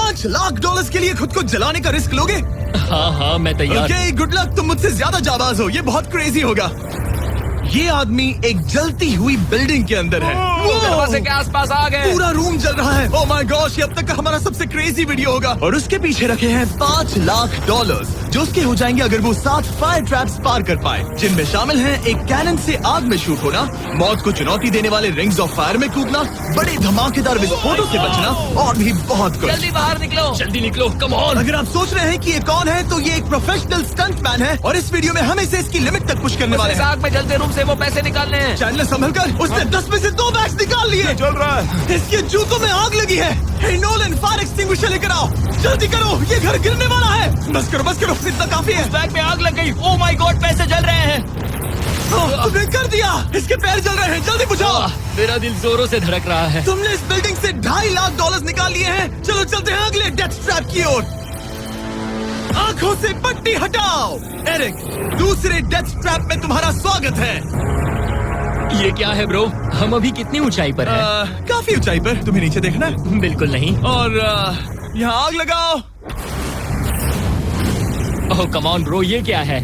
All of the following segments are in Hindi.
$5 लाख के लिए खुद को जलाने का रिस्क लोगे? हाँ मैं तैयार। Okay, good luck. तुम मुझसे ज्यादा जाबाज हो, ये बहुत क्रेजी होगा। ये आदमी एक जलती हुई बिल्डिंग के अंदर है। दरवाजे के आसपास आ गए। पूरा रूम जल रहा है। ओह माय गॉश, ये अब तक का हमारा सबसे क्रेजी वीडियो होगा। और उसके पीछे रखे हैं $5 लाख, जो उसके हो जाएंगे अगर वो 7 फायर ट्रैप्स पार कर पाए, जिनमें शामिल हैं एक कैनन से आग में शूट होना, मौत को चुनौती देने वाले रिंग्स ऑफ फायर में कूदना, बड़े धमाकेदार विस्फोटों से बचना और भी बहुत कुछ। जल्दी बाहर निकलो। जल्दी निकलो, कम ऑन। अगर आप सोच रहे हैं कि ये कौन है, तो ये एक प्रोफेशनल स्टंट मैन है और इस वीडियो में हम इसे इसकी लिमिट तक पुश करने वाले इस हैं। आग में जलते रूम से वो पैसे निकालने हैं। चैनल संभल कर, उसने 10 में से 2 बैग्स निकाल लिए। चल रहा है। इसके जूतों में आग लगी है। हे नोलन, फायर एक्सटिंग्विशर लेकर आओ, जल्दी करो, ये घर गिरने वाला है। बस करो, इतना काफी है। बैग में आग लग गई। ओह माय गॉड, पैसे जल रहे हैं। तुमने कर दिया। इसके पैर जल रहे हैं, जल्दी बुझाओ। मेरा दिल जोरों से धड़क रहा है। तुमने इस बिल्डिंग से $2.5 लाख निकाल लिए हैं। चलो चलते हैं अगले डेथ ट्रैप की ओर। आंखों से पट्टी हटाओ। एरिक, दूसरे डेथ ट्रैप में तुम्हारा स्वागत है। ये क्या है ब्रो? हम अभी कितनी ऊंचाई पर हैं? काफी ऊंचाई पर। तुम्हें नीचे देखना है? बिल्कुल नहीं। और यहाँ आग लगाओ। ओह कम ऑन ब्रो, ये क्या है?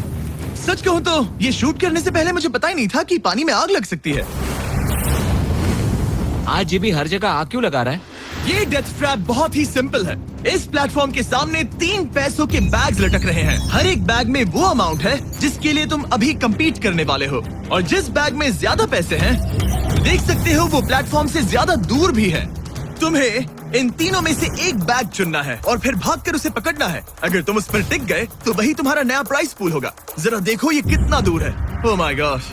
सच कहूँ तो ये शूट करने से पहले मुझे पता ही नहीं था कि पानी में आग लग सकती है। आज ये भी हर जगह आग क्यों लगा रहा है? ये डेथ ट्रैप बहुत ही सिंपल है। इस प्लेटफॉर्म के सामने 3 पैसों के बैग्स लटक रहे हैं। हर एक बैग में वो अमाउंट है जिसके लिए तुम अभी compete करने वाले हो, और जिस बैग में ज्यादा पैसे हैं, देख सकते हो वो प्लेटफॉर्म से ज्यादा दूर भी है। तुम्हें इन तीनों में से एक बैग चुनना है और फिर भागकर उसे पकड़ना है। अगर तुम उस पर टिक गए तो वही तुम्हारा नया प्राइस पूल होगा। जरा देखो ये कितना दूर है। ओह माय गॉश,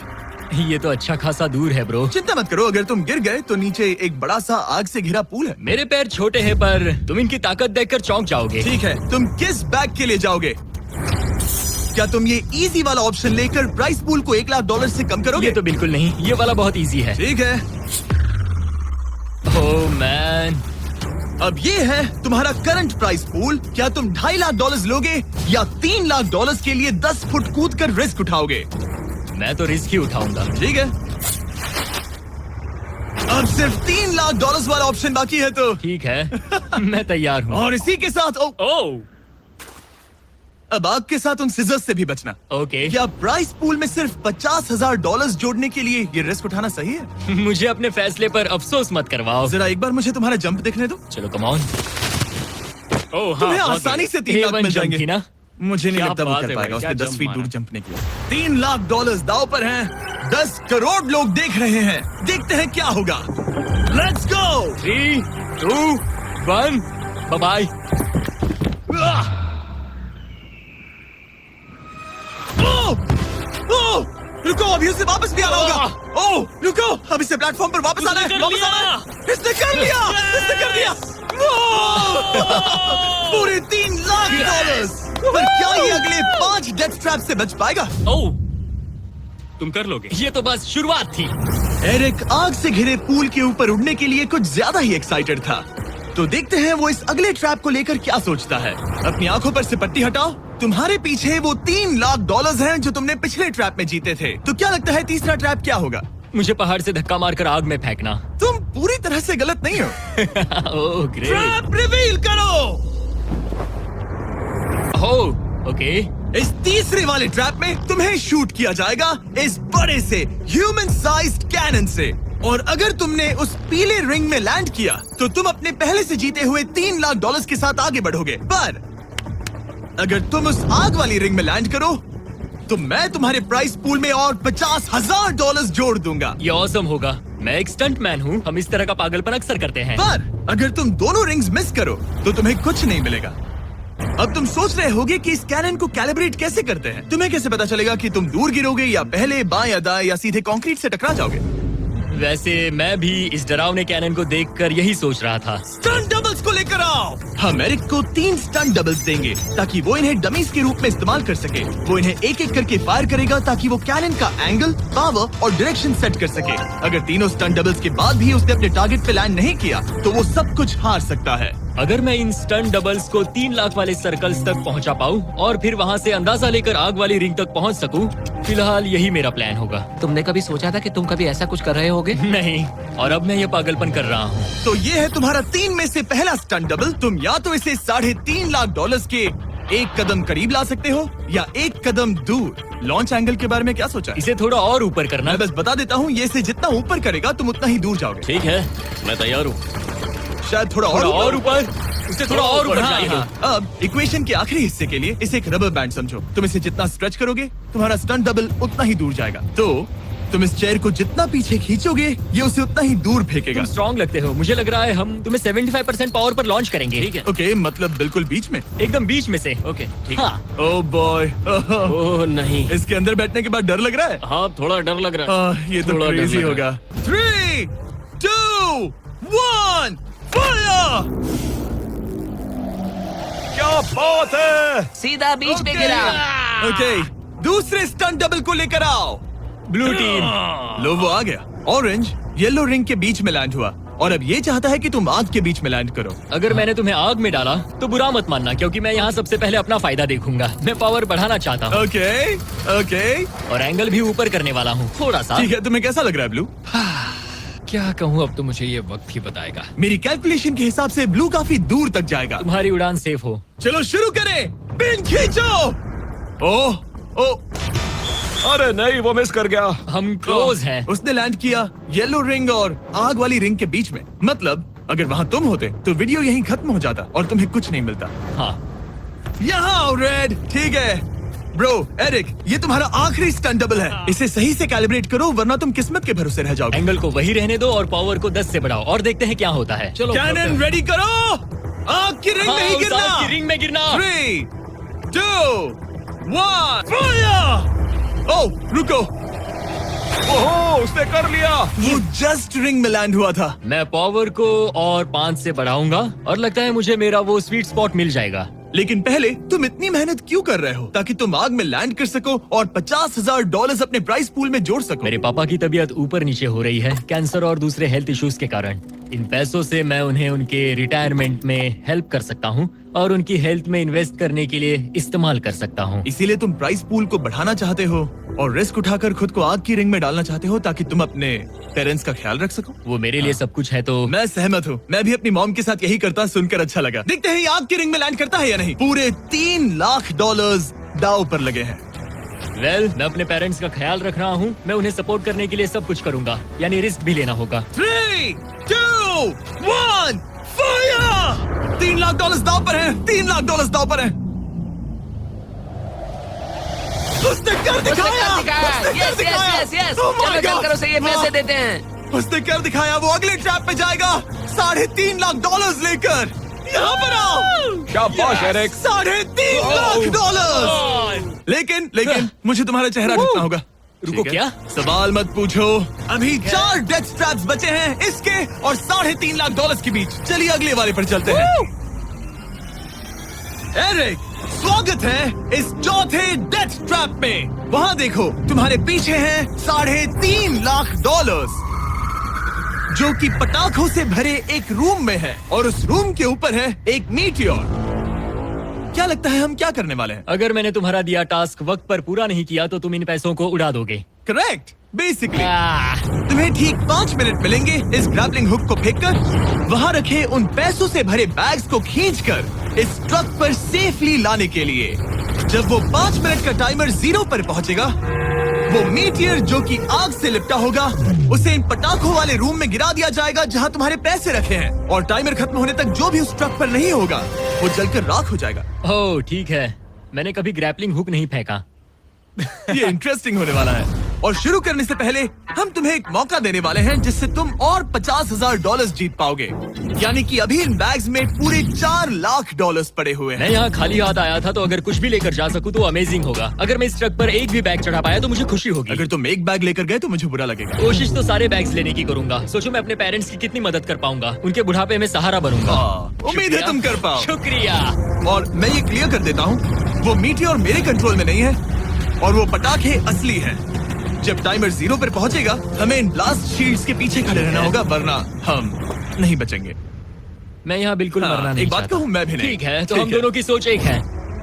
ये तो अच्छा खासा दूर है ब्रो। चिंता मत करो, अगर तुम गिर गए तो नीचे एक बड़ा सा आग से घिरा पूल है। मेरे पैर छोटे हैं पर तुम इनकी ताकत देखकर चौंक जाओगे। ठीक है, तुम किस बैग के लिए जाओगे? क्या तुम ये इजी वाला ऑप्शन लेकर प्राइस पूल को $1 लाख से कम करोगे? ये तो बिल्कुल नहीं, ये वाला बहुत इजी है। ठीक है, ओह मैन। अब ये है तुम्हारा करंट प्राइस पूल। क्या तुम $2.5 लाख लोगे या $3 लाख के लिए 10 फुट कूद कर रिस्क उठाओगे? मैं तो रिस्क ही उठाऊंगा। ठीक है, अब सिर्फ $3 लाख वाला ऑप्शन बाकी है तो ठीक है मैं तैयार हूँ। और इसी के साथ ओह अब आग के साथ उन सिजर्स से भी बचना। ओके। क्या प्राइस पूल में सिर्फ $50,000 जोड़ने के लिए ये रिस्क उठाना सही है? मुझे अपने फैसले पर अफसोस मत करवाओ। जरा एक बार मुझे तुम्हारा जंप देखने दो। चलो कम ऑन। ओह हाँ, तुम्हें आसानी से 3 लाख मिल जाएंगे। ना? मुझे नहीं क्या लगता वो बात कर है पाएगा। भाई, उसने क्या 10 जंप फीट दूर मारा। जंप नहीं किया। $3 लाख दाव पर हैं। 10 करोड़ लोग देख रहे हैं। देखते हैं क्या होगा। Let's go. 3, 2, 1, बाय। रुको, अभी उसे वापस भी आना होगा। ओह रुको, अब इसे प्लेटफॉर्म पर वापस आना है। वापस आना है। इसने कर लिया। इसने कर दिया। पूरे $3 लाख। पर क्या ये अगले 5 डेथ ट्रैप से बच पाएगा? ओह तुम कर लोगे। ये तो बस शुरुआत थी। एरिक आग से घिरे पूल के ऊपर उड़ने के लिए कुछ ज्यादा ही एक्साइटेड था। तो देखते हैं वो इस अगले ट्रैप को लेकर क्या सोचता है। अपनी आंखों पर से पट्टी हटाओ। तुम्हारे पीछे वो $3 लाख हैं जो तुमने पिछले ट्रैप में जीते थे। तो क्या लगता है तीसरा ट्रैप क्या होगा? मुझे पहाड़ से धक्का मारकर आग में फेंकना। तुम पूरी तरह से गलत नहीं हो। Oh great. ट्रैप रिवील करो। Oh okay. इस तीसरे वाले ट्रैप में तुम्हें शूट किया जाएगा इस बड़े से ह्यूमन साइज्ड कैनन से, और अगर तुमने उस पीले रिंग में लैंड किया तो तुम अपने पहले से जीते हुए $3 लाख के साथ आगे बढ़ोगे। पर अगर तुम उस आग वाली रिंग में लैंड करो तो मैं तुम्हारे प्राइस पूल में और $50,000 जोड़ दूंगा। ये ऑसम होगा। मैं एक स्टंट मैन हूँ, हम इस तरह का पागलपन अक्सर करते हैं। पर अगर तुम दोनों रिंग्स मिस करो तो तुम्हें कुछ नहीं मिलेगा। अब तुम सोच रहे होगे कि इस कैनन को कैलिब्रेट कैसे करते हैं। तुम्हें कैसे पता चलेगा कि तुम दूर गिरोगे या पहले बाएं या दाएं या सीधे कंक्रीट से टकरा जाओगे? वैसे मैं भी इस डरावने कैनन को देखकर यही सोच रहा था। स्टंट डबल्स को लेकर आओ। हम एरिक को 3 स्टंट डबल्स देंगे ताकि वो इन्हें डमीज के रूप में इस्तेमाल कर सके। वो इन्हें एक एक करके फायर करेगा ताकि वो कैनन का एंगल, पावर और डायरेक्शन सेट कर सके। अगर तीनों स्टंट डबल्स के बाद भी उसने अपने टारगेट पे लैंड नहीं किया तो वो सब कुछ हार सकता है। अगर मैं इन स्टंट डबल्स को 3 लाख वाले सर्कल्स तक पहुंचा पाऊं और फिर वहां से अंदाजा लेकर आग वाली रिंग तक पहुंच सकूं, फिलहाल यही मेरा प्लान होगा। तुमने कभी सोचा था कि तुम कभी ऐसा कुछ कर रहे होगे? नहीं, और अब मैं ये पागलपन कर रहा हूँ। तो ये है तुम्हारा 3 में से पहला स्टंट डबल। तुम या तो इसे $3.5 लाख के एक कदम करीब ला सकते हो या एक कदम दूर। लॉन्च एंगल के बारे में क्या सोचा है? इसे थोड़ा और ऊपर करना। मैं बस बता देता हूँ, ये इसे जितना ऊपर करेगा तुम उतना ही दूर जाओगे। ठीक है, मैं तैयार हूँ। शायद थोड़ा और ऊपर, उसे थोड़ा और ऊपर हाँ, जाइए। हाँ। अब इक्वेशन के आखिरी हिस्से के लिए इसे एक रबर बैंड समझो। तुम इसे जितना स्ट्रेच करोगे तुम्हारा स्टंट डबल उतना ही दूर जाएगा। तो तुम इस चेयर को जितना पीछे खींचोगे ये उसे उतना ही दूर फेंकेगा। तुम स्ट्रॉन्ग लगते हो। मुझे लग रहा है हम तुम्हें 75% पावर पर लॉन्च करेंगे। ठीक है, ओके, मतलब बिल्कुल बीच में। एकदम बीच में से। ओके, ठीक है। हाँ। ओह बॉय, ओह नहीं, इसके अंदर बैठने के बाद डर लग रहा है। हाँ थोड़ा डर लग रहा है। ये तो थोड़ा डर क्रेजी लग होगा। 3, 2, 1, फायर! क्या बात है! सीधा बीच में गिरा। ओके, दूसरे स्टंट डबल को लेकर आओ। Blue team. लो वो आ गया। ऑरेंज येलो रिंग के बीच में लैंड हुआ और अब ये चाहता है कि तुम आग के बीच में लैंड करो। अगर मैंने तुम्हें आग में डाला तो बुरा मत मानना, क्योंकि मैं यहाँ सबसे पहले अपना फायदा देखूंगा। मैं पावर बढ़ाना चाहता हूँ। ओके, ओके, और एंगल भी ऊपर करने वाला हूँ थोड़ा सा। ठीक है। तुम्हें कैसा लग रहा है ब्लू? क्या कहूँ, अब तो मुझे ये वक्त ही बताएगा। मेरी कैलकुलेशन के हिसाब से ब्लू काफी दूर तक जाएगा। तुम्हारी उड़ान सेफ हो। चलो शुरू करें। पिन खींचो। ओह, ओह, अरे नहीं, वो मिस कर गया। हम क्लोज हैं। उसने लैंड किया येलो रिंग और आग वाली रिंग के बीच में। मतलब अगर वहाँ तुम होते तो वीडियो यहीं खत्म हो जाता और तुम्हें कुछ नहीं मिलता। हाँ, यहाँ रेड। ठीक है ब्रो। एरिक, ये तुम्हारा आखिरी स्टंट डबल है। इसे सही से कैलिब्रेट करो वरना तुम किस्मत के भरोसे रह जाओगे। एंगल को वही रहने दो और पावर को 10 से बढ़ाओ और देखते हैं क्या होता है। चलो, कैनन रेडी करो। आग की रिंग में ही उस गिरना। आग की रिंग में गिरना। 3, 2, 1, फायर! ओह, रुको। ओहो, उसने कर लिया। वो जस्ट रिंग में लैंड हुआ था। मैं पावर को और 5 से बढ़ाऊंगा और लगता है मुझे मेरा वो स्वीट स्पॉट मिल जाएगा। लेकिन पहले तुम इतनी मेहनत क्यों कर रहे हो? ताकि तुम आग में लैंड कर सको और $50,000 अपने प्राइस पूल में जोड़ सको। मेरे पापा की तबीयत ऊपर नीचे हो रही है, कैंसर और दूसरे हेल्थ इश्यूज के कारण। इन पैसों से मैं उन्हें उनके रिटायरमेंट में हेल्प कर सकता हूँ और उनकी हेल्थ में इन्वेस्ट करने के लिए इस्तेमाल कर सकता हूँ। इसीलिए तुम प्राइस पूल को बढ़ाना चाहते हो और रिस्क उठाकर खुद को आग की रिंग में डालना चाहते हो ताकि तुम अपने पेरेंट्स का ख्याल रख सको। वो मेरे लिए सब कुछ है तो मैं सहमत हूँ। मैं भी अपनी मॉम के साथ यही करता, सुनकर अच्छा लगा। देखते हैं ये आग की रिंग में लैंड करता है या नहीं। पूरे $3 लाख दांव पर लगे हैं। मैं अपने पेरेंट्स का ख्याल रख रहा हूँ। मैं उन्हें सपोर्ट करने के लिए सब कुछ करूंगा, यानी रिस्क भी लेना होगा। 3, 2, 1, फायर! $3 लाख दांव पर है। $3 लाख दांव पर है। उसने कर दिखाया। Yes yes yes yes. Oh my चलो God! चलकर उसे ये पैसे हाँ। देते हैं। उसने कर दिखाया। वो अगले ट्रैप पे जाएगा $3.5 लाख लेकर। यहाँ पर आओ। शाबाश एरिक। $3.5 लाख। लेकिन मुझे तुम्हारा चेहरा ढूंढना होगा। रुको, ठीक है? क्या? सवाल मत पूछो। अभी 4 डेथ ट्रैप्स बचे हैं, इसके और $3.5 लाख के बीच। चलिए अगले वाले पर चलते हैं। एरिक, स्वागत है इस चौथे डेथ ट्रैप में। वहाँ देखो, तुम्हारे पीछे हैं $3.5 लाख, जो कि पटाखों से भरे एक रूम में है और उस रूम के ऊपर है एक मीटियोर। क्या लगता है हम क्या करने वाले हैं? अगर मैंने तुम्हारा दिया टास्क वक्त पर पूरा नहीं किया तो तुम इन पैसों को उड़ा दोगे। करेक्ट। बेसिकली आह, तुम्हें ठीक 5 मिनट मिलेंगे इस ग्रैपलिंग हुक को फेंककर वहाँ रखे उन पैसों से भरे बैग्स को खींचकर इस ट्रक पर सेफली लाने के लिए। जब वो 5 मिनट का टाइमर 0 पर पहुँचेगा, वो मीटियर जो कि आग से लिपटा होगा उसे इन पटाखों वाले रूम में गिरा दिया जाएगा जहाँ तुम्हारे पैसे रखे हैं। और टाइमर खत्म होने तक जो भी उस ट्रक पर नहीं होगा वो जलकर राख हो जाएगा। ओह ठीक है, मैंने कभी ग्रैपलिंग हुक नहीं फेंका। ये इंटरेस्टिंग होने वाला है। और शुरू करने से पहले हम तुम्हें एक मौका देने वाले हैं जिससे तुम और $50,000 जीत पाओगे। यानी कि अभी इन बैग्स में पूरे $4 लाख पड़े हुए हैं। मैं यहाँ खाली हाथ आया था, तो अगर कुछ भी लेकर जा सकूं तो अमेजिंग होगा। अगर मैं इस ट्रक पर एक भी बैग चढ़ा पाया तो मुझे खुशी होगी। अगर तुम एक बैग लेकर गए तो मुझे बुरा लगेगा। कोशिश तो सारे बैग्स लेने की करूंगा। सोचो मैं अपने पेरेंट्स की कितनी मदद कर पाऊंगा। उनके बुढ़ापे में सहारा बनूंगा। उम्मीद है तुम कर पाओ। शुक्रिया। और मैं ये क्लियर कर देता हूँ, वो मीटियोर मेरे कंट्रोल में नहीं है और वो पटाखे असली हैं। जब टाइमर 0 पर पहुंचेगा हमें इन ब्लास्ट शील्ड्स के पीछे खड़े रहना होगा, वरना हम नहीं बचेंगे। मैं यहाँ बिल्कुल हाँ, मरना नहीं एक बात चाहता। कहूँ, मैं भी नहीं। ठीक है, तो ठीक हम है। दोनों की सोच एक है।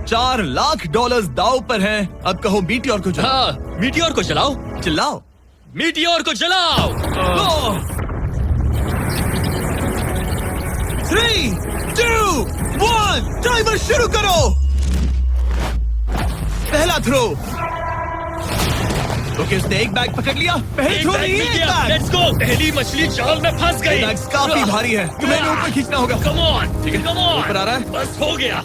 $4 लाख दाव पर हैं। अब कहो मीटियोर को जलाओ। हाँ, मीटियोर को जलाओ। चिल्लाओ। मीटियोर को जलाओ। 3, 2, 1 टाइमर शुरू करो। पहला थ्रो। ओके, उसने एक बैग पकड़ लिया। पहले एक थ्रो बैग नहीं, मिल एक गया। बैग। Let's go. पहली मछली जाल में फंस गई। बैग काफी भारी है, तुम्हें इन्हें ऊपर खींचना होगा। कम ऑन, ठीक है, कम ऑन। ऊपर आ रहा है। बस हो गया।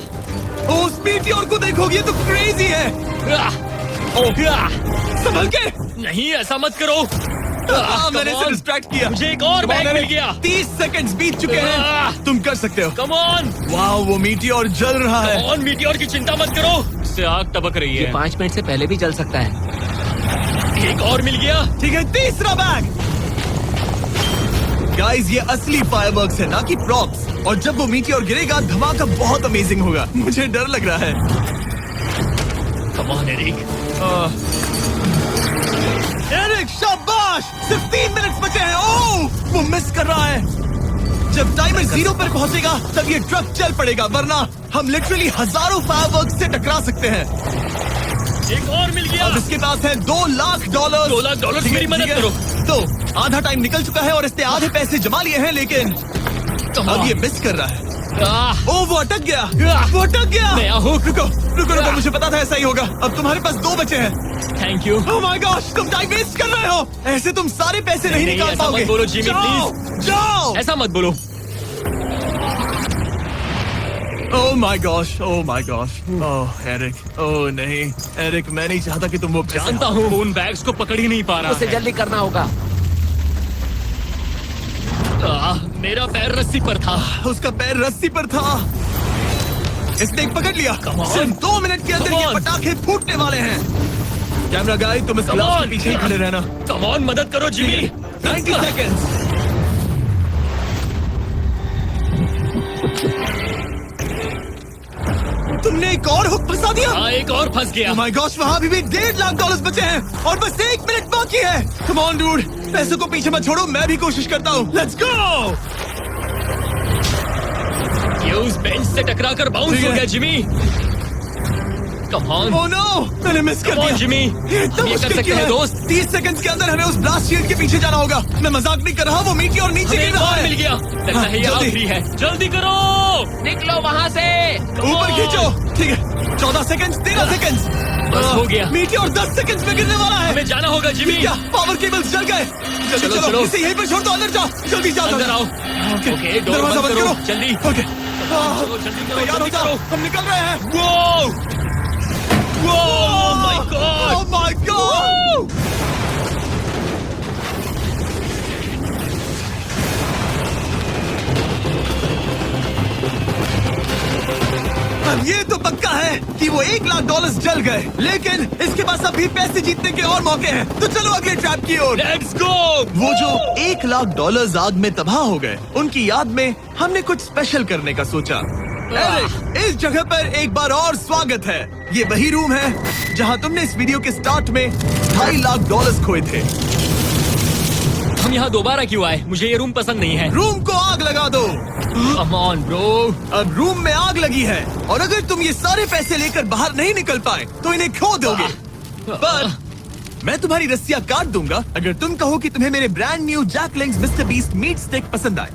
ओ, उस मीटियोर को देखोगे, ये तो क्रेजी है। संभल के। नहीं, ऐसा मत करो। मैंने इसे डिस्ट्रैक्ट किया। मुझे एक और Come on, bag mill Eric. गया। 30 सेकंड्स बीत चुके हैं। तुम कर सकते हो। कम ऑन, वाह, वो मीटियोर जल रहा है। कम ऑन, मीटियोर की चिंता मत करो। इससे आग टपक रही ये है। 5 मिनट से पहले भी जल सकता है। एक और मिल गया। ठीक है, तीसरा बैग। गाइस, ये असली फायरवर्क्स है, ना कि प्रॉप्स। और जब वो मीटियोर गिरेगा, धमाका बहुत अमेजिंग होगा। मुझे डर लग रहा है। Come on Eric. एरिक, शाबाश! सिर्फ 3 मिनट बचे हैं। ओह, वो मिस कर रहा है। जब टाइमर 0 पर पहुंचेगा, तब ये ट्रक चल पड़ेगा, वरना हम लिटरली हजारों फायरवर्क्स से टकरा सकते हैं। एक और मिल गया। अब इसके पास है $2 लाख। $2 लाख ठीक है, मेरी मदद ठीक है। करो। तो आधा टाइम निकल चुका है और इसने आधे पैसे जमा लिए हैं, लेकिन अब ये मिस कर रहा है। ओ, वो अटक गया। वो अटक गया। नया हुक। रुको रुको रुको, मुझे पता था ऐसा ही होगा। अब तुम्हारे पास 2 बचे हैं। Thank you. Oh my gosh, तुम टाइम वेस्ट कर रहे हो। ऐसे तुम सारे पैसे नहीं नहीं, निकाल ऐसा पाओगे। मत बोलो, जिमी, जाओ, जाओ। ऐसा मत बोलो। Oh my gosh, oh my gosh. Oh Eric, oh नहीं एरिक, मैं नहीं चाहता कि तुम वो पैसे जानता हूँ, उन बैग्स को पकड़ ही नहीं पा रहा उसे है। जल्दी करना होगा। मेरा पैर रस्सी पर था। उसका पैर रस्सी पर था। इसने एक पकड़ लिया। Come on. सिर्फ 2 मिनट के अंदर Come ये on. पटाखे फूटने वाले हैं। कैमरा गाय, तुम इस Come ग्लास के on. पीछे ही खड़े रहना। कम ऑन, मदद करो जिमी। 90 सेकेंड्स। तुमने एक और हुक फंसा दिया। हाँ, एक और फंस गया। Oh my gosh, वहाँ अभी भी $1.5 लाख बचे हैं और बस 1 मिनट बाकी है। Come on, dude, पैसों को पीछे मत छोड़ो, मैं भी कोशिश करता हूँ। Let's go! ये उस बेंच से टकरा कर बाउंस ठीक हो है। गया Jimmy. Come on. Oh no, मैंने मिस कर Come on, दिया। जिमी। ये इतना हम ये कर मुश्किल सकते क्यों हैं, है? दोस्त। 30 सेकंड्स के अंदर हमें उस ब्लास्ट शील्ड के पीछे जाना होगा। मैं मजाक नहीं कर रहा, वो मीटियोर नीचे हमें गिर एक रहा और है। मिल गया। लगता है ये जल्दी। आखिरी है। जल्दी करो। निकलो वहाँ से। ऊपर खींचो। ठीक है, 14 सेकंड्स, 13 सेकंड्स। बस हो गया। मीटियोर 10 सेकंड्स में गिरने वाला है। हमें जाना होगा जिमी। क्या पावर केबल्स जल गए? जल्दी चलो, चलो, चलो। इसे यहीं पर छोड़ दो, अंदर जाओ। जल्दी जाओ, अंदर आओ। ओके, ओके, डोर दरवाजा बंद बंद करो। करो। जल्दी। ओके, चलो, जल्दी करो, तैयार हो जल्दी जाओ, करो। हम निकल रहे हैं। वो Oh my God! Oh my God! अब ये तो पक्का है कि वो $1 लाख जल गए, लेकिन इसके पास अभी पैसे जीतने के और मौके हैं। तो चलो अगले ट्रैप की ओर। Let's go! वो जो $1 लाख आग में तबाह हो गए, उनकी याद में हमने कुछ स्पेशल करने का सोचा। एरिक, इस जगह पर एक बार और स्वागत है। ये वही रूम है जहां तुमने इस वीडियो के स्टार्ट में $2.5 लाख खोए थे। हम यहाँ दोबारा क्यों आए? मुझे ये रूम पसंद नहीं है। रूम को आग लगा दो। Come on, bro. अब रूम में आग लगी है और अगर तुम ये सारे पैसे लेकर बाहर नहीं निकल पाए तो इन्हें खो दोगे। पर मैं तुम्हारी रस्सियां काट दूंगा अगर तुम कहो कि तुम्हें मेरे brand new Jack Links Mister Beast meat stick पसंद आए।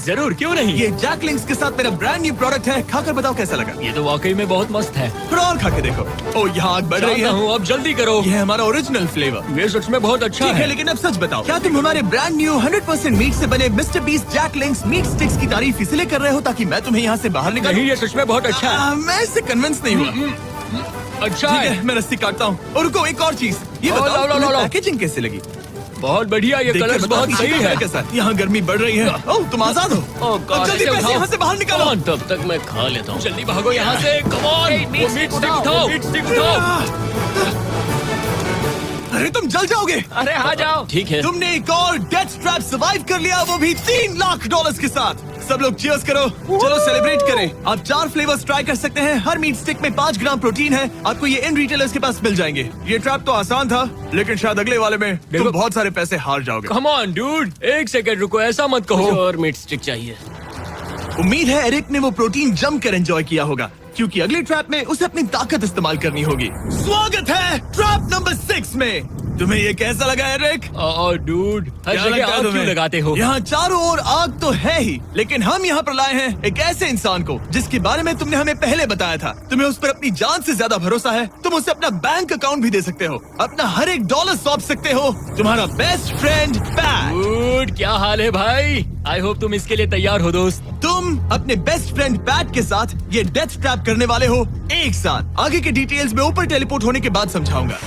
जरूर, क्यों नहीं? ये जैकलिंग्स के साथ मेरा ब्रांड न्यू प्रोडक्ट है, खाकर बताओ कैसा लगा। ये तो वाकई में बहुत मस्त है। थोड़ा और खा के देखो। ओ, यहाँ आग बढ़ रही जानता है। हूँ, अब जल्दी करो। ये है हमारा ओरिजिनल फ्लेवर। ये सच में बहुत अच्छा ठीक है, है। लेकिन अब सच बताओ, क्या तुम हमारे ब्रांड न्यू 100% मीट से बने मिस्टर बीस्ट जैकलिंग्स मीट स्टिक्स की तारीफ इसलिए कर रहे हो ताकि मैं तुम्हें यहाँ से बाहर निकालूं? नहीं, ये सच में बहुत अच्छा है। मैं इससे कन्विंस नहीं हुआ। अच्छा ठीक है। है, मैं रस्सी काटता हूँ। और रुको, एक और चीज, ये लो, बताओ लो, लो, तुम्हें लो। पैकेजिंग कैसे लगी? बहुत बढ़िया, ये देखकर कलर्स बताओ बहुत पीछे सही कैमरा है। कैसा है? यहाँ गर्मी बढ़ रही है। ओह, तुम आजाद हो। अब जल्दी पैसे यहाँ से बाहर निकालो। तब तक मैं खा लेता हूँ। जल्दी भागो यहाँ से। कम ऑन, वो मीट स्टिक उठाओ। मीट स्टिक उठाओ। अरे तुम जल जाओगे। अरे आ जाओ। ठीक है। तुमने एक और डेथ ट्रैप सर्वाइव कर लिया, वो भी $3 लाख के साथ। सब लोग चीयर्स करो। चलो सेलिब्रेट करें। आप 4 फ्लेवर्स ट्राई कर सकते हैं। हर मीट स्टिक में 5 ग्राम प्रोटीन है। आपको ये इन रिटेलर्स के पास मिल जाएंगे। ये ट्रैप तो आसान था, लेकिन शायद अगले वाले में तुम बहुत सारे पैसे हार जाओगे। कम ऑन डूड, एक सेकंड रुको, ऐसा मत कहो। और मीट स्टिक चाहिए। उम्मीद है एरिक ने वो प्रोटीन जमकर एंजॉय किया होगा, क्योंकि अगले ट्रैप में उसे अपनी ताकत इस्तेमाल करनी होगी। स्वागत है ट्रैप नंबर 6 में। तुम्हें ये कैसा लगा एरिक? डूड, हर क्या जगह लगता है आग क्यों तुम्हें? लगाते हो? यहाँ चारों ओर आग तो है ही, लेकिन हम यहाँ पर लाए हैं एक ऐसे इंसान को जिसके बारे में तुमने हमें पहले बताया था। तुम्हें उस पर अपनी जान से ज्यादा भरोसा है। तुम उसे अपना बैंक अकाउंट भी दे सकते हो, अपना हर एक डॉलर सौंप सकते हो। तुम्हारा बेस्ट फ्रेंड पैट। डूड, क्या हाल है भाई? आई होप तुम इसके लिए तैयार हो दोस्त। तुम अपने बेस्ट फ्रेंड पैट के साथ ये डेथ ट्रैप करने वाले हो एक साथ। आगे के डिटेल्स में ऊपर टेलीपोर्ट होने के बाद समझाऊंगा।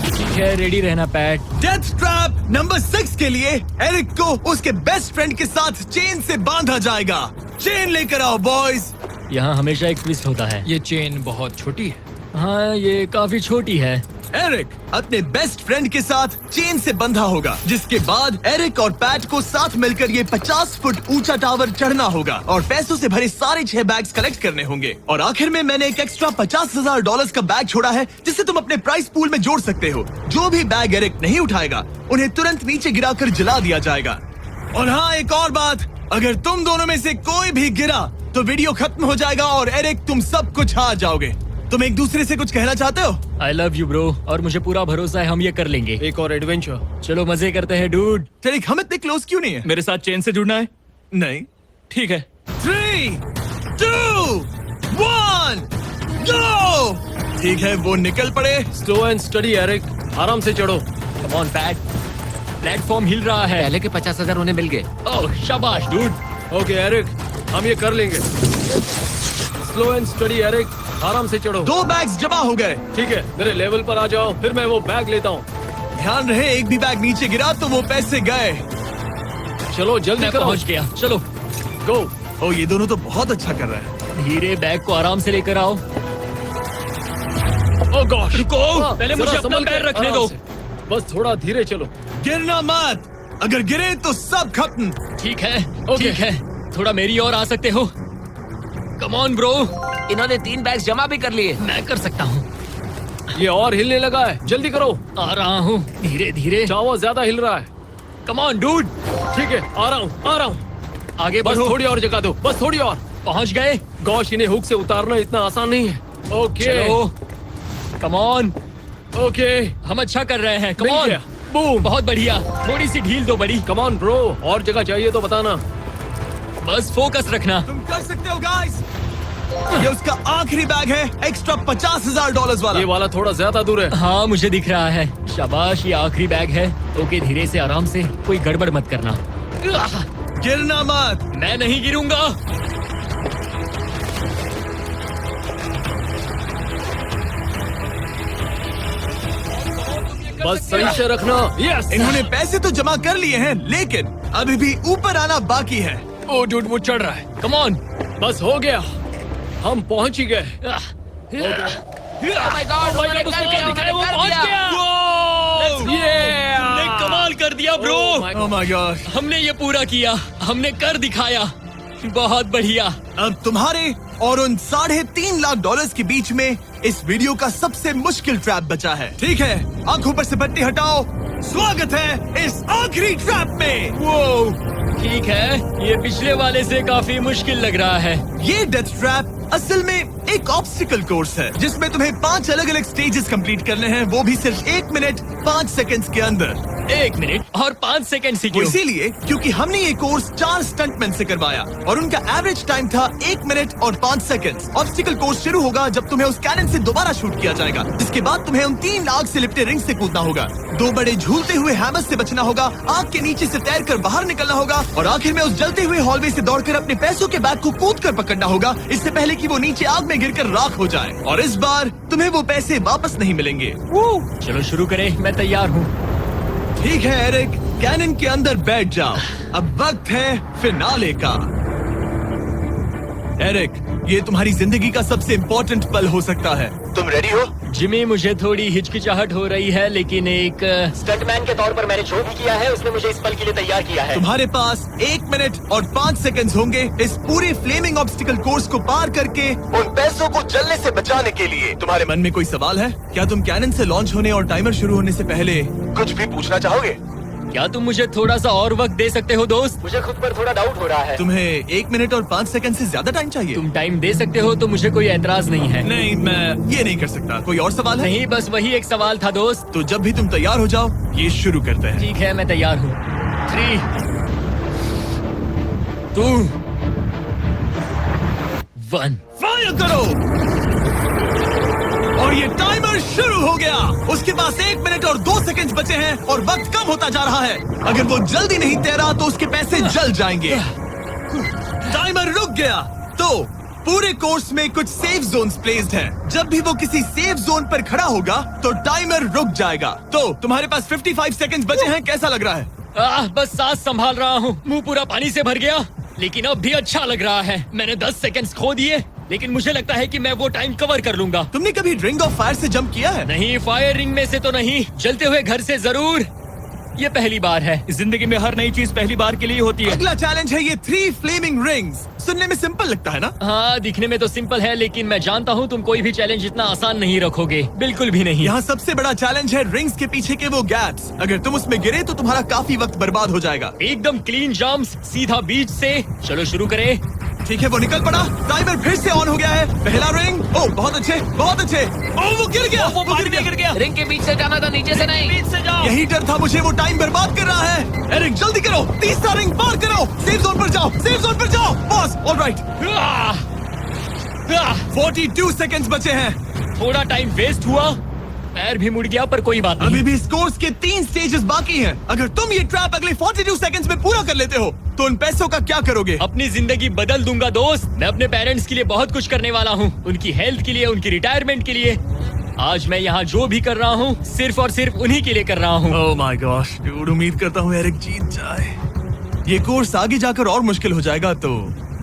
ठीक है, रेडी रहना पैट। डेथ ट्रैप नंबर 6 के लिए एरिक को उसके बेस्ट फ्रेंड के साथ चेन से बांधा जाएगा। चेन लेकर आओ बॉयज। यहाँ हमेशा एक ट्विस्ट होता है। ये चेन बहुत छोटी है। हाँ, ये काफी छोटी है। एरिक अपने बेस्ट फ्रेंड के साथ चेन से बंधा होगा, जिसके बाद एरिक और पैट को साथ मिलकर ये 50 फुट ऊंचा टावर चढ़ना होगा और पैसों से भरे सारे 6 बैग्स कलेक्ट करने होंगे। और आखिर में मैंने एक एक्स्ट्रा $50,000 का बैग छोड़ा है, जिसे तुम अपने प्राइस पूल में जोड़ सकते हो। जो भी बैग एरिक नहीं उठाएगा, उन्हें तुरंत नीचे गिराकर जला दिया जाएगा। और हाँ, एक और बात, अगर तुम दोनों में से कोई भी गिरा तो वीडियो खत्म हो जाएगा और एरिक तुम सब कुछ हार जाओगे। तुम एक दूसरे से कुछ कहना चाहते हो? आई लव यू ब्रो, और मुझे पूरा भरोसा है हम ये कर लेंगे। एक और एडवेंचर। चलो मजे करते हैं डूड। एरिक, हम इतने क्लोज क्यों नहीं है? मेरे साथ चेन से जुड़ना है? नहीं। ठीक है। 3, 2, 1, गो! ठीक है, वो निकल पड़े। स्लो एंड स्टडी एरिक, आराम से चढ़ो। कम ऑन पैट, प्लेटफॉर्म हिल रहा है। पहले के 50,000 उन्हें मिल गए। ओह शाबाश डूड। ओके एरिक, हम ये कर लेंगे। स्लो एंड स्टडी एरिक, आराम से चढ़ो। 2 बैग्स जमा हो गए। ठीक है, मेरे लेवल पर आ जाओ, फिर मैं वो बैग लेता हूँ। ध्यान रहे, एक भी बैग नीचे गिरा तो वो पैसे गए। चलो जल्दी मैं करो। पहुंच गया, चलो। गो। ओ, ये दोनों तो बहुत अच्छा कर रहे हैं। धीरे बैग को आराम से लेकर आओ। ओह गॉश, रुको, पहले मुझे जरा अपना संभल के, पैर रखने आराम दो। से। बस थोड़ा धीरे चलो। गिरना मत, अगर गिरे तो सब खत्म। ठीक है, ओके। ठीक है, थोड़ा मेरी ओर आ सकते हो? कम ऑन ब्रो, इन्होंने 3 बैग्स जमा भी कर लिए। मैं कर सकता हूँ। ये और हिलने लगा है, जल्दी करो। आ रहा हूँ, धीरे धीरे। चावा ज्यादा हिल रहा है। कम ऑन डूड, ठीक है, आ रहा हूँ, आ रहा हूँ। आगे बस बढ़ो। थोड़ी और जगह दो, बस थोड़ी और। पहुंच गए। गॉश, इन्हें हुक से उतारना इतना आसान नहीं है। ओके चलो, कम ऑन, ओके, हम अच्छा कर रहे हैं। कम मिल ऑन, गया। बूम। बहुत बढ़िया। थोड़ी सी ढील दो बड़ी। कम ऑन ब्रो, और जगह चाहिए तो बताना। बस फोकस रखना। तुम कर सकते हो गाइस। ये उसका आखिरी बैग है, एक्स्ट्रा $50,000 वाला। ये वाला थोड़ा ज्यादा दूर है। हाँ, मुझे दिख रहा है। शाबाश, ये आखिरी बैग है। ओके, धीरे से, आराम से, कोई गड़बड़ मत करना। गिरना मत। मैं नहीं गिरूंगा। बस सही से रखना। यस। इन्होंने पैसे तो जमा कर लिए हैं, लेकिन अभी भी ऊपर आना बाकी है। ओ डूड, वो चढ़ रहा है। Come on. बस हो गया, हम पहुंच ही गए। Oh my God, उन्होंने कर दिया, वो उन्होंने पहुंच कर दिया। गया। हमने कमाल कर दिया bro. Oh my oh my God. हमने ये पूरा किया, हमने कर दिखाया। बहुत बढ़िया। अब तुम्हारे और उन $3.5 लाख के बीच में इस वीडियो का सबसे मुश्किल ट्रैप बचा है। ठीक है, आंखों पर से पट्टी हटाओ। स्वागत है इस आखिरी ट्रैप में। वो ठीक है, ये पिछले वाले से काफी मुश्किल लग रहा है। ये डेथ ट्रैप असल में एक ऑब्स्टिकल कोर्स है, जिसमें तुम्हें 5 अलग अलग स्टेजेस कंप्लीट करने हैं, वो भी सिर्फ 1 मिनट 5 सेकंड्स के अंदर। 1 मिनट और 5 सेकंड से वो क्यों? इसीलिए क्योंकि हमने ये कोर्स 4 स्टंटमैन से करवाया और उनका एवरेज टाइम था 1 मिनट और 5 सेकंड्स। ऑब्स्टिकल कोर्स शुरू होगा जब तुम्हें उस कैनन से दोबारा शूट किया जाएगा, जिसके बाद तुम्हें उन 3 लाख से लिपटे रिंग से कूदना होगा, 2 बड़े झूलते हुए हैमर से बचना होगा, आग के नीचे से तैरकर बाहर निकलना होगा और आखिर में उस जलते हुए हॉलवे से दौड़कर अपने पैसों के बैग को कूदकर पकड़ना होगा, इससे पहले कि वो नीचे आग में गिरकर राख हो जाए। और इस बार तुम्हें वो पैसे वापस नहीं मिलेंगे। चलो शुरू करें, मैं तैयार हूँ। ठीक है एरिक, कैनन के अंदर बैठ जाओ। अब वक्त है फिनाले का। एरिक, ये तुम्हारी जिंदगी का सबसे इम्पोर्टेंट पल हो सकता है। तुम रेडी हो? जिमी, मुझे थोड़ी हिचकिचाहट हो रही है, लेकिन एक स्टंटमैन के तौर पर मैंने जो भी किया है उसने मुझे इस पल के लिए तैयार किया है। तुम्हारे पास 1 मिनट और 5 सेकंड्स होंगे इस पूरे फ्लेमिंग ऑब्स्टिकल कोर्स को पार करके उन पैसों को जलने से बचाने के लिए। तुम्हारे मन में कोई सवाल है? क्या तुम कैनन से लॉन्च होने और टाइमर शुरू होने से पहले कुछ भी पूछना चाहोगे? क्या तुम मुझे थोड़ा सा और वक्त दे सकते हो दोस्त? मुझे खुद पर थोड़ा डाउट हो रहा है। तुम्हें 1 मिनट और 5 सेकंड से ज्यादा टाइम चाहिए? तुम टाइम दे सकते हो तो मुझे कोई एतराज नहीं है। नहीं, मैं ये नहीं कर सकता। कोई और सवाल है? नहीं, बस वही एक सवाल था दोस्त। तो जब भी तुम तैयार हो जाओ, ये शुरू करते हैं। ठीक है, मैं तैयार हूँ। 3, 2, 1। फायर करो और ये टाइमर शुरू हो गया। उसके पास 1 मिनट और 2 सेकंड बचे हैं और वक्त कम होता जा रहा है। अगर वो जल्दी नहीं तैरा तो उसके पैसे जल जाएंगे। टाइमर रुक गया। तो पूरे कोर्स में कुछ सेफ जोन्स प्लेस्ड हैं। जब भी वो किसी सेफ जोन पर खड़ा होगा तो टाइमर रुक जाएगा। तो तुम्हारे पास 55 सेकंड बचे हैं। कैसा लग रहा है? बस सांस संभाल रहा हूँ। मुंह पूरा पानी से भर गया, लेकिन अब भी अच्छा लग रहा है। मैंने 10 सेकंड्स खो दिए, लेकिन मुझे लगता है कि मैं वो टाइम कवर कर लूंगा। तुमने कभी रिंग ऑफ फायर से जंप किया है? नहीं, फायर रिंग में से तो नहीं, जलते हुए घर से जरूर। ये पहली बार है। जिंदगी में हर नई चीज पहली बार के लिए होती है। अगला चैलेंज है ये 3 फ्लेमिंग रिंग्स। सुनने में सिंपल लगता है ना? हाँ, दिखने में तो सिंपल है, लेकिन मैं जानता हूँ तुम कोई भी चैलेंज इतना आसान नहीं रखोगे। बिल्कुल भी नहीं। यहाँ सबसे बड़ा चैलेंज है रिंग्स के पीछे के वो गैप्स। अगर तुम उसमें गिरे तो तुम्हारा काफी वक्त बर्बाद हो जाएगा। एकदम क्लीन जंप्स, सीधा बीच से। चलो शुरू करें। ठीक है, वो निकल पड़ा। टाइमर फिर से ऑन हो गया है। पहला रिंग। ओ, बहुत अच्छे, बहुत अच्छे। ओ, वो गिर गया। वो पानी में गिर गया। रिंग के बीच से जाना था, नीचे से नहीं। बीच से जाओ। यही डर था मुझे, वो टाइम बर्बाद कर रहा है। एरिक जल्दी करो, तीसरा रिंग पार करो। सेफ जोन पर जाओ, सेफ जोन पर जाओ। Boss, alright. 42 सेकंड्स बचे हैं। थोड़ा टाइम वेस्ट हुआ, पैर भी मुड़ गया, पर कोई बात नहीं। अभी भी इस कोर्स के 3 स्टेजेस बाकी हैं। अगर तुम ये ट्रैप अगले 42 सेकंड्स में पूरा कर लेते हो तो उन पैसों का क्या करोगे? अपनी जिंदगी बदल दूंगा दोस्त। मैं अपने पेरेंट्स के लिए बहुत कुछ करने वाला हूँ, उनकी हेल्थ के लिए, उनकी रिटायरमेंट के लिए। आज मैं यहाँ जो भी कर रहा हूँ सिर्फ और सिर्फ उन्हीं के लिए कर रहा हूँ। ओह माय गॉश, डूड, उम्मीद करता हूँ एरिक जीत जाए। ये कोर्स आगे जाकर और मुश्किल हो जाएगा, तो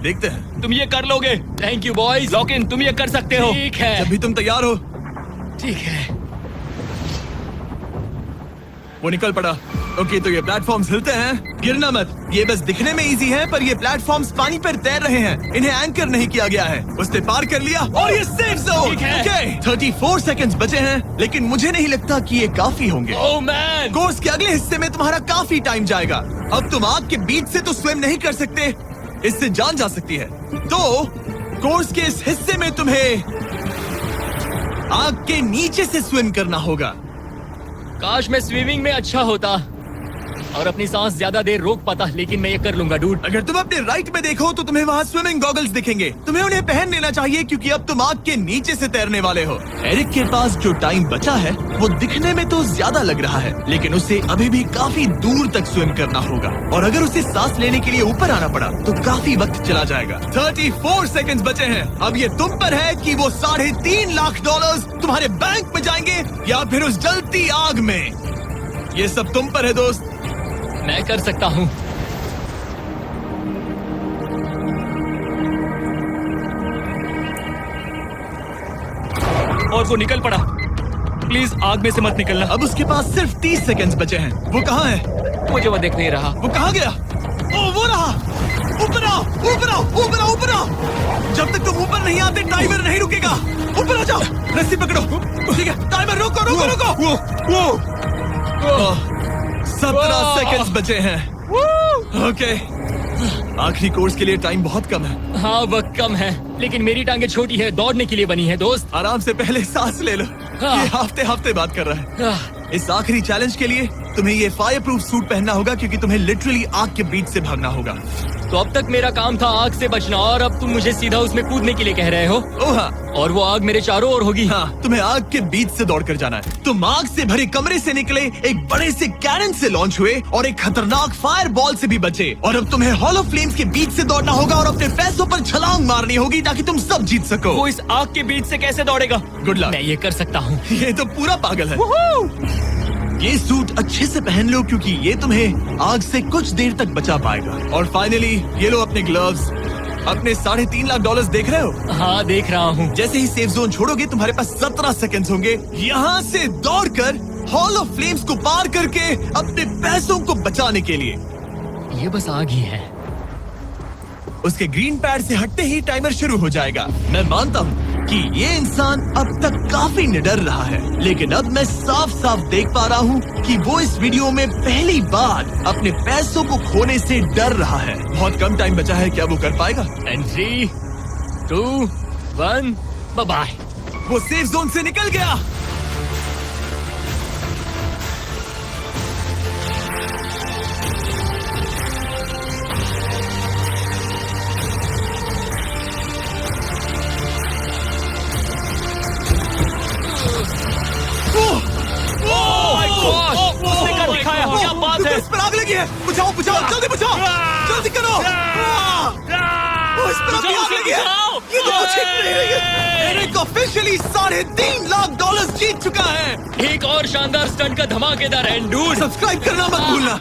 देखते हैं। तुम ये कर लोगे। Thank you boys. Lock in, तुम ये कर सकते हो। ठीक है, जब भी तुम तैयार हो। ठीक है। वो निकल पड़ा। ओके, तो ये प्लेटफॉर्म्स हिलते हैं। गिरना मत। ये बस दिखने में इजी है, पर ये प्लेटफॉर्म्स पानी पर तैर रहे हैं। इन्हें एंकर नहीं किया गया है। उसने पार कर लिया और ये सेफ जोन। ठीक है। ओके, 34 सेकंड्स बचे हैं, लेकिन मुझे नहीं लगता कि ये काफी होंगे। ओह मैन, कोर्स के अगले हिस्से में तुम्हारा काफी टाइम जाएगा। अब तुम आग के बीच से तो स्विम नहीं कर सकते, इससे जान जा सकती है। तो कोर्स के इस हिस्से में तुम्हें आग के नीचे से स्विम करना होगा। काश मैं स्विमिंग में अच्छा होता और अपनी सांस ज्यादा देर रोक पाता, लेकिन मैं ये कर लूंगा डूड। अगर तुम अपने राइट में देखो तो तुम्हें वहाँ स्विमिंग गॉगल्स दिखेंगे। तुम्हें उन्हें पहन लेना चाहिए, क्योंकि अब तुम आग के नीचे से तैरने वाले हो। एरिक के पास जो टाइम बचा है वो दिखने में तो ज्यादा लग रहा है, लेकिन उसे अभी भी काफी दूर तक स्विम करना होगा। और अगर उसे सांस लेने के लिए ऊपर आना पड़ा तो काफी वक्त चला जाएगा। 34 सेकंड्स बचे हैं। अब ये तुम पर है कि वो $3.5 लाख तुम्हारे बैंक में जाएंगे या फिर उस जलती आग में। ये सब तुम पर है दोस्त। मैं कर सकता हूँ। और वो निकल पड़ा। प्लीज आग में से मत निकलना। अब उसके पास सिर्फ 30 सेकंड्स बचे हैं। वो कहाँ है? मुझे वो दिख नहीं रहा। वो कहाँ गया? ओ, वो रहा। ऊपर आओ, ऊपर आओ, ऊपर आओ, ऊपर आओ। जब तक तुम ऊपर नहीं आते टाइमर नहीं रुकेगा। ऊपर आ जाओ, रस्सी पकड़ो। ठीक है, टाइमर रोको, रोको, रोको। 17 सेकंड्स बचे हैं। ओके, आखिरी कोर्स के लिए टाइम बहुत कम है। हाँ, वक्त कम है, लेकिन मेरी टांगे छोटी है, दौड़ने के लिए बनी है दोस्त। आराम से पहले सांस ले लो। ये हफ्ते हफ्ते बात कर रहा है। इस आखिरी चैलेंज के लिए तुम्हें ये फायर प्रूफ सूट पहनना होगा, क्योंकि तुम्हें लिटरली आग के बीच से भागना होगा। तो अब तक मेरा काम था आग से बचना, और अब तुम मुझे सीधा उसमें कूदने के लिए कह रहे हो। ओह हाँ, और वो आग मेरे चारों ओर होगी। हाँ, तुम्हें आग के बीच से दौड़ कर जाना है। तुम आग से भरे कमरे से निकले, एक बड़े से कैनन से लॉन्च हुए और एक खतरनाक फायर बॉल से भी बचे। और अब तुम्हें हॉलो फ्लेम्स के बीच से दौड़ना होगा और अपने पैसों पर छलांग मारनी होगी ताकि तुम सब जीत सको। वो इस आग के बीच से कैसे दौड़ेगा? Good luck. मैं ये कर सकता हूँ। ये तो पूरा पागल है। ये सूट अच्छे से पहन लो, क्योंकि ये तुम्हें आग से कुछ देर तक बचा पाएगा। और फाइनली ये लो अपने ग्लव्स। अपने $3.5 लाख देख रहे हो? हाँ, देख रहा हूँ। जैसे ही सेफ जोन छोड़ोगे तुम्हारे पास 17 सेकंड्स होंगे यहाँ से दौड़कर हॉल ऑफ फ्लेम्स को पार करके अपने पैसों को बचाने के लिए। ये बस आग ही है। उसके ग्रीन पैड से हटते ही टाइमर शुरू हो जाएगा। मैं मानता हूँ कि ये इंसान अब तक काफी निडर रहा है, लेकिन अब मैं साफ साफ देख पा रहा हूँ कि वो इस वीडियो में पहली बार अपने पैसों को खोने से डर रहा है। बहुत कम टाइम बचा है, क्या वो कर पाएगा? And 3, 2, 1, bye. वो सेफ जोन से निकल गया। उसने कर दिखाया, क्या बात है? इस पर आग लगी है। बुझाओ बुझाओ, जल्दी बुझाओ, जल्दी करो। इस पर अभी आग लगी है। ये तो कुछ हिट नहीं रही है। एरिक ऑफिशियली $3.5 लाख जीत चुका है। एक और शानदार स्टंट का धमाकेदार एंड डूड। सब्सक्राइब करना मत भूलना।